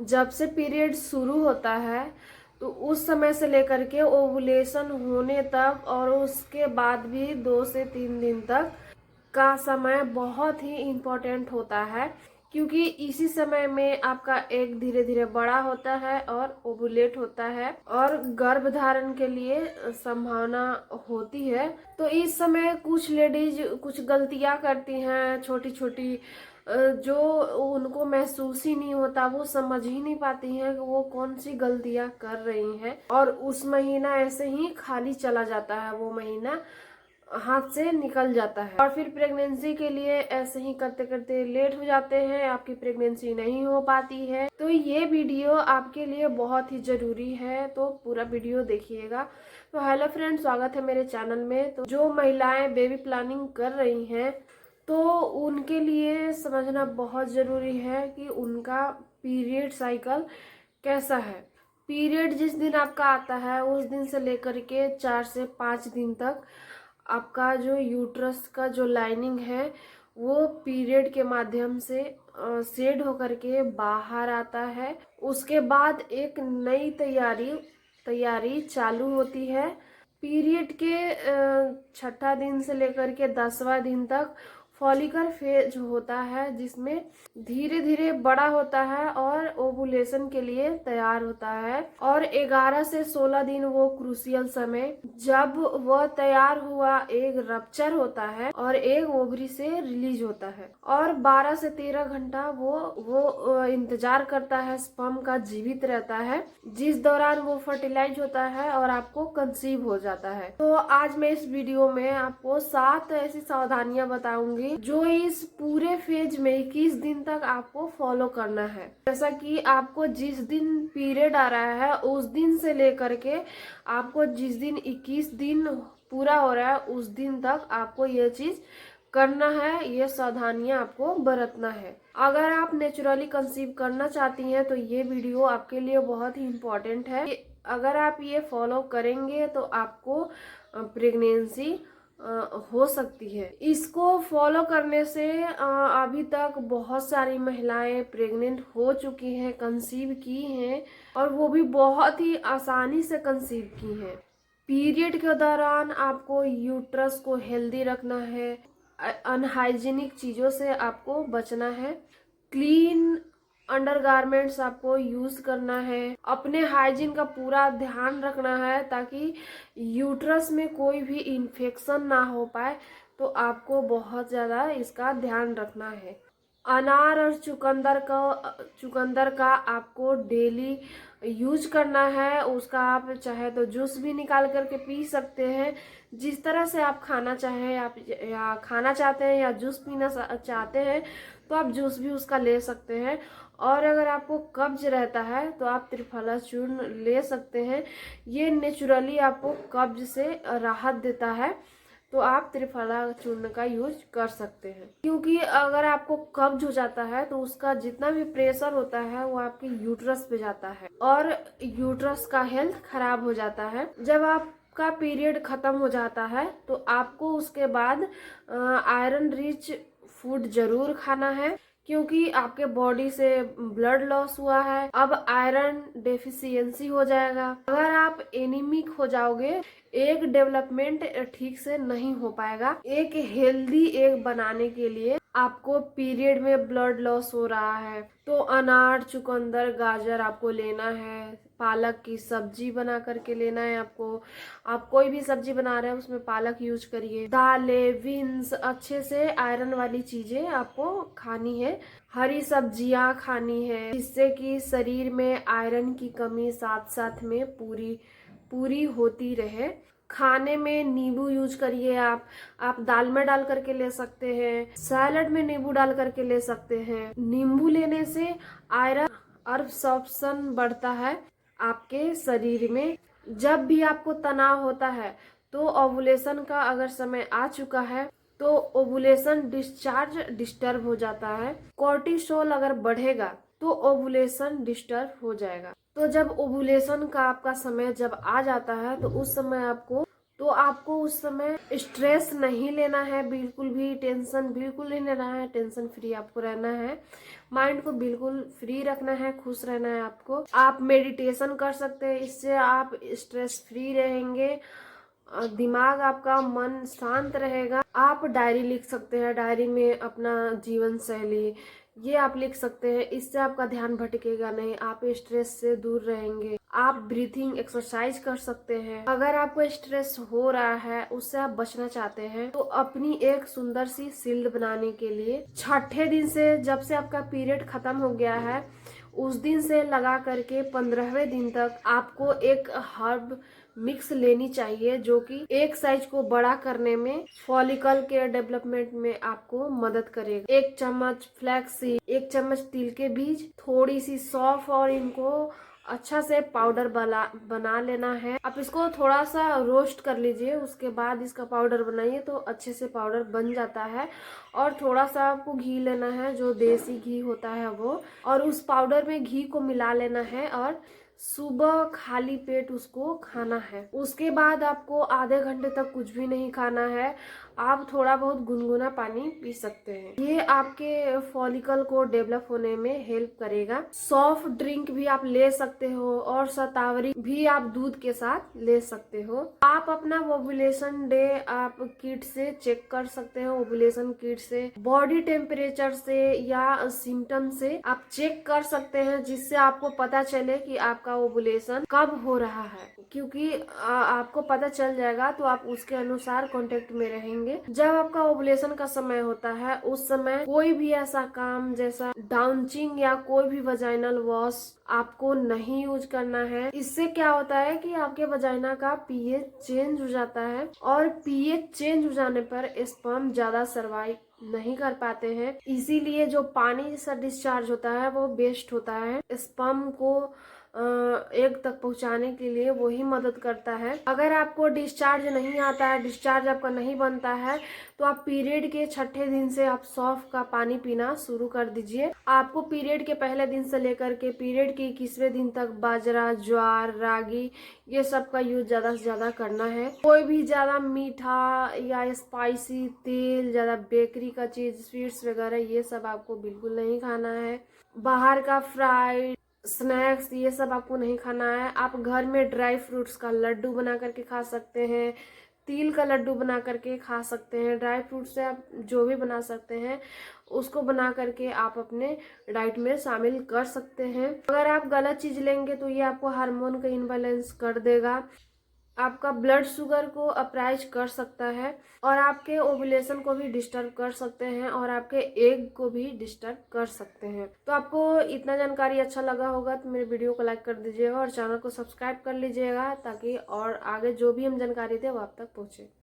जब से पीरियड शुरू होता है तो उस समय से लेकर के ओवुलेशन होने तक और उसके बाद भी 2 से 3 दिन तक का समय बहुत ही इम्पोर्टेंट होता है, क्योंकि इसी समय में आपका एग धीरे धीरे बड़ा होता है और ओवुलेट होता है और गर्भ धारण के लिए संभावना होती है। तो इस समय कुछ लेडीज कुछ गलतियां करती हैं छोटी छोटी, जो उनको महसूस ही नहीं होता, वो समझ ही नहीं पाती हैं कि वो कौन सी गलतियां कर रही हैं और उस महीना ऐसे ही खाली चला जाता है, वो महीना हाथ से निकल जाता है और फिर प्रेगनेंसी के लिए ऐसे ही करते करते लेट हो जाते हैं, आपकी प्रेगनेंसी नहीं हो पाती है। तो ये वीडियो आपके लिए बहुत ही जरूरी है, तो पूरा वीडियो देखिएगा। तो हेलो फ्रेंड्स, स्वागत है मेरे चैनल में। तो जो महिलाएं बेबी प्लानिंग कर रही हैं तो उनके लिए समझना बहुत ज़रूरी है कि उनका पीरियड साइकिल कैसा है। पीरियड जिस दिन आपका आता है उस दिन से लेकर के 4 से 5 दिन तक आपका जो यूट्रस का जो लाइनिंग है वो पीरियड के माध्यम से शेड होकर के बाहर आता है। उसके बाद एक नई तैयारी चालू होती है। पीरियड के 6ठा दिन से लेकर के 10वां दिन तक फॉलिकल फेज होता है, जिसमें धीरे धीरे बड़ा होता है और ओवुलेशन के लिए तैयार होता है। और 11 से 16 दिन वो क्रूसियल समय, जब वह तैयार हुआ एग रप्चर होता है और एग ओवरी से रिलीज होता है। और 12 से 13 घंटा वो इंतजार करता है, स्पर्म का जीवित रहता है, जिस दौरान वो फर्टिलाइज होता है और आपको कंसीव हो जाता है। तो आज मैं इस वीडियो में आपको 7 ऐसी सावधानियां बताऊंगी जो इस पूरे फेज में 21 दिन तक आपको फॉलो करना है। जैसा कि आपको जिस दिन पीरियड आ रहा है उस दिन से लेकर के आपको जिस दिन 21 दिन पूरा हो रहा है उस दिन तक आपको ये चीज करना है, ये सावधानियां आपको बरतना है। अगर आप नेचुरली कंसीव करना चाहती हैं तो ये वीडियो आपके लिए बहुत ही इम्पोर्टेंट है। अगर आप ये फॉलो करेंगे तो आपको प्रेगनेंसी हो सकती है। इसको फॉलो करने से अभी तक बहुत सारी महिलाएं प्रेग्नेंट हो चुकी हैं, कंसीव की हैं और वो भी बहुत ही आसानी से कंसीव की हैं। पीरियड के दौरान आपको यूट्रस को हेल्दी रखना है, अनहाइजीनिक चीज़ों से आपको बचना है, क्लीन अंडरगारमेंट्स आपको यूज करना है, अपने हाइजीन का पूरा ध्यान रखना है ताकि यूट्रस में कोई भी इन्फेक्शन ना हो पाए। तो आपको बहुत ज़्यादा इसका ध्यान रखना है। अनार और चुकंदर का आपको डेली यूज करना है। उसका आप चाहे तो जूस भी निकाल करके पी सकते हैं। जिस तरह से आप खाना चाहें, आप या खाना चाहते हैं या जूस पीना चाहते हैं तो आप जूस भी उसका ले सकते हैं। और अगर आपको कब्ज रहता है तो आप त्रिफला चूर्ण ले सकते हैं। ये नेचुरली आपको कब्ज से राहत देता है, तो आप त्रिफला चूर्ण का यूज कर सकते हैं। क्योंकि अगर आपको कब्ज हो जाता है तो उसका जितना भी प्रेशर होता है वो आपके यूट्रस पे जाता है और यूट्रस का हेल्थ खराब हो जाता है। जब आपका पीरियड खत्म हो जाता है तो आपको उसके बाद आयरन रिच फूड जरूर खाना है, क्योंकि आपके बॉडी से ब्लड लॉस हुआ है, अब आयरन डेफिशिएंसी हो जाएगा। अगर आप एनीमिक हो जाओगे, एग डेवलपमेंट ठीक से नहीं हो पाएगा। एक हेल्दी एग बनाने के लिए आपको पीरियड में ब्लड लॉस हो रहा है तो अनार, चुकंदर, गाजर आपको लेना है। पालक की सब्जी बना करके लेना है आपको। आप कोई भी सब्जी बना रहे हैं उसमें पालक यूज करिए। दालें, बीन्स, अच्छे से आयरन वाली चीजें आपको खानी है। हरी सब्जियां खानी है, जिससे कि शरीर में आयरन की कमी साथ साथ में पूरी होती रहे। खाने में नींबू यूज करिए। आप दाल में डाल करके ले सकते हैं, सैलड में नींबू डाल करके ले सकते हैं। नींबू लेने से आयरन अब्सॉर्प्शन बढ़ता है आपके शरीर में। जब भी आपको तनाव होता है तो ओवुलेशन का अगर समय आ चुका है तो ओवुलेशन डिस्चार्ज डिस्टर्ब हो जाता है। कोर्टिसोल अगर बढ़ेगा तो ओवुलेशन डिस्टर्ब हो जाएगा। तो जब ओवुलेशन का आपका समय जब आ जाता है तो उस समय आपको तो आपको उस समय स्ट्रेस नहीं लेना है, बिल्कुल भी टेंशन बिल्कुल नहीं लेना है। टेंशन फ्री आपको रहना है, माइंड को बिल्कुल फ्री रखना है, खुश रहना है आपको। आप मेडिटेशन कर सकते हैं, इससे आप स्ट्रेस फ्री रहेंगे, दिमाग आपका मन शांत रहेगा। आप डायरी लिख सकते हैं, डायरी में अपना जीवन शैली ये आप लिख सकते हैं, इससे आपका ध्यान भटकेगा नहीं, आप स्ट्रेस से दूर रहेंगे। आप ब्रीथिंग एक्सरसाइज कर सकते हैं। अगर आपको स्ट्रेस हो रहा है, उससे आप बचना चाहते हैं, तो अपनी एक सुंदर सी शील्ड बनाने के लिए छठे दिन से, जब से आपका पीरियड खत्म हो गया है उस दिन से लगा करके 15वें दिन तक आपको एक हर्ब मिक्स लेनी चाहिए, जो कि एक साइज को बड़ा करने में, फॉलिकल के डेवलपमेंट में आपको मदद करेगा। 1 चम्मच फ्लैक्स सीड, 1 चम्मच तिल के बीज, थोड़ी सी सौंफ, और इनको अच्छा से पाउडर बना लेना है। आप इसको थोड़ा सा रोस्ट कर लीजिए, उसके बाद इसका पाउडर बनाइए तो अच्छे से पाउडर बन जाता है। और थोड़ा सा आपको घी लेना है, जो देसी घी होता है वो, और उस पाउडर में घी को मिला लेना है और सुबह खाली पेट उसको खाना है। उसके बाद आपको आधे घंटे तक कुछ भी नहीं खाना है, आप थोड़ा बहुत गुनगुना पानी पी सकते हैं। ये आपके फॉलिकल को डेवलप होने में हेल्प करेगा। सॉफ्ट ड्रिंक भी आप ले सकते हो, और शतावरी भी आप दूध के साथ ले सकते हो। आप अपना ओव्यूलेशन डे आप किट से चेक कर सकते हो, ओव्यूलेशन किट से, बॉडी टेम्परेचर से या सिम्टम से आप चेक कर सकते हैं, जिससे आपको पता चले कि आपका ओव्यूलेशन कब हो रहा है। क्योंकि आपको पता चल जाएगा तो आप उसके अनुसार कांटेक्ट में रहेंगे। जब आपका ओव्यूलेशन का समय होता है, उस समय कोई भी ऐसा काम जैसा डाउचिंग या कोई भी वजाइनल वॉश आपको नहीं यूज करना है। इससे क्या होता है कि आपके वजाइना का पीएच चेंज हो जाता है, और पीएच चेंज हो जाने पर स्पर्म ज्यादा सर्वाइव नहीं कर पाते हैं। इसीलिए जो पानी जैसा डिस्चार्ज होता है वो वेस्ट होता है, स्पर्म को एग तक पहुंचाने के लिए वही मदद करता है। अगर आपको डिस्चार्ज नहीं आता है, डिस्चार्ज आपका नहीं बनता है, तो आप पीरियड के छठे दिन से आप सौंफ का पानी पीना शुरू कर दीजिए। आपको पीरियड के पहले दिन से लेकर के पीरियड के 21वें दिन तक बाजरा, ज्वार, रागी ये सब का यूज ज्यादा से ज्यादा करना है। कोई भी ज्यादा मीठा या स्पाइसी तेल, ज्यादा बेकरी का चीज, स्वीट्स वगैरह ये सब आपको बिल्कुल नहीं खाना है। बाहर का फ्राइड स्नैक्स ये सब आपको नहीं खाना है। आप घर में ड्राई फ्रूट्स का लड्डू बना करके खा सकते हैं, तिल का लड्डू बना करके खा सकते हैं। ड्राई फ्रूट से आप जो भी बना सकते हैं उसको बना करके आप अपने डाइट में शामिल कर सकते हैं। अगर आप गलत चीज लेंगे तो ये आपको हार्मोन का इम्बैलेंस कर देगा, आपका ब्लड शुगर को अपराइज कर सकता है, और आपके ओव्यूलेशन को भी डिस्टर्ब कर सकते हैं, और आपके एग को भी डिस्टर्ब कर सकते हैं। तो आपको इतना जानकारी अच्छा लगा होगा तो मेरे वीडियो को लाइक कर दीजिएगा और चैनल को सब्सक्राइब कर लीजिएगा, ताकि और आगे जो भी हम जानकारी दे वो आप तक पहुंचे।